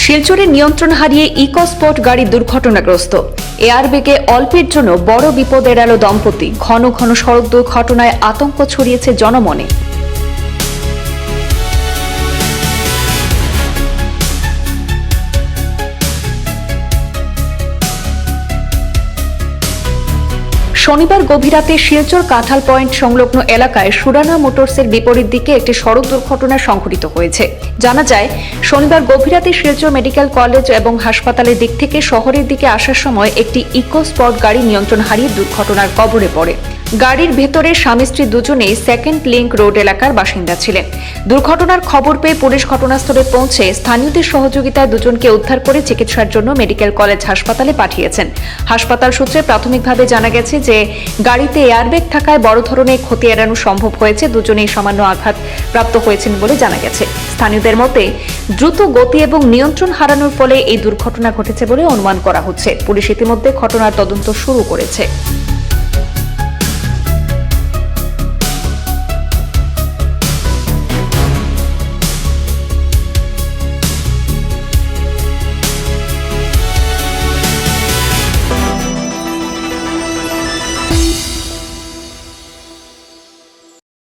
শিলচরে নিয়ন্ত্রণ হারিয়ে ইকোস্পোর্ট গাড়ি দুর্ঘটনাগ্রস্ত। এয়ারব্যাগে অল্পের জন্য বড় বিপদ এড়ালো দম্পতি। ঘন ঘন সড়ক দুর্ঘটনায় আতঙ্ক ছড়িয়েছে জনমনে। শনিবার গভীর রাতে শিলচর কাঁঠাল পয়েন্ট সংলগ্ন এলাকায় সুরানা মোটরসের বিপরীত দিকে একটি সড়ক দুর্ঘটনা সংঘটিত হয়েছে। জানা যায়, শনিবার গভীর রাতে শিলচর মেডিকেল কলেজ এবং হাসপাতালের দিক থেকে শহরের দিকে আসার সময় একটি ইকোস্পোর্ট গাড়ি নিয়ন্ত্রণ হারিয়ে দুর্ঘটনার কবলে পড়ে। গাড়ির ভেতরে স্বামী স্ত্রী দুজনেই সেকেন্ড লিংক রোড এলাকার বাসিন্দা ছিলেন। দুর্ঘটনার খবর পেয়ে পুলিশ ঘটনাস্থলে পৌঁছে স্থানীয়দের সহযোগিতায় দুজনকে উদ্ধার করে চিকিৎসার জন্য মেডিকেল কলেজ হাসপাতালে পাঠিয়েছেন। হাসপাতাল সূত্রে প্রাথমিকভাবে জানা গেছে যে গাড়িতে এয়ারব্যাগ থাকায় বড় ধরনের ক্ষতি এড়ানো সম্ভব হয়েছে। দুজনেই সামান্য আঘাত প্রাপ্ত হয়েছেন বলে জানা গেছে। স্থানীয়দের মতে, দ্রুত গতি এবং নিয়ন্ত্রণ হারানোর ফলে এই দুর্ঘটনা ঘটেছে বলে অনুমান করা হচ্ছে। পুলিশ ইতিমধ্যে ঘটনার তদন্ত শুরু করেছে।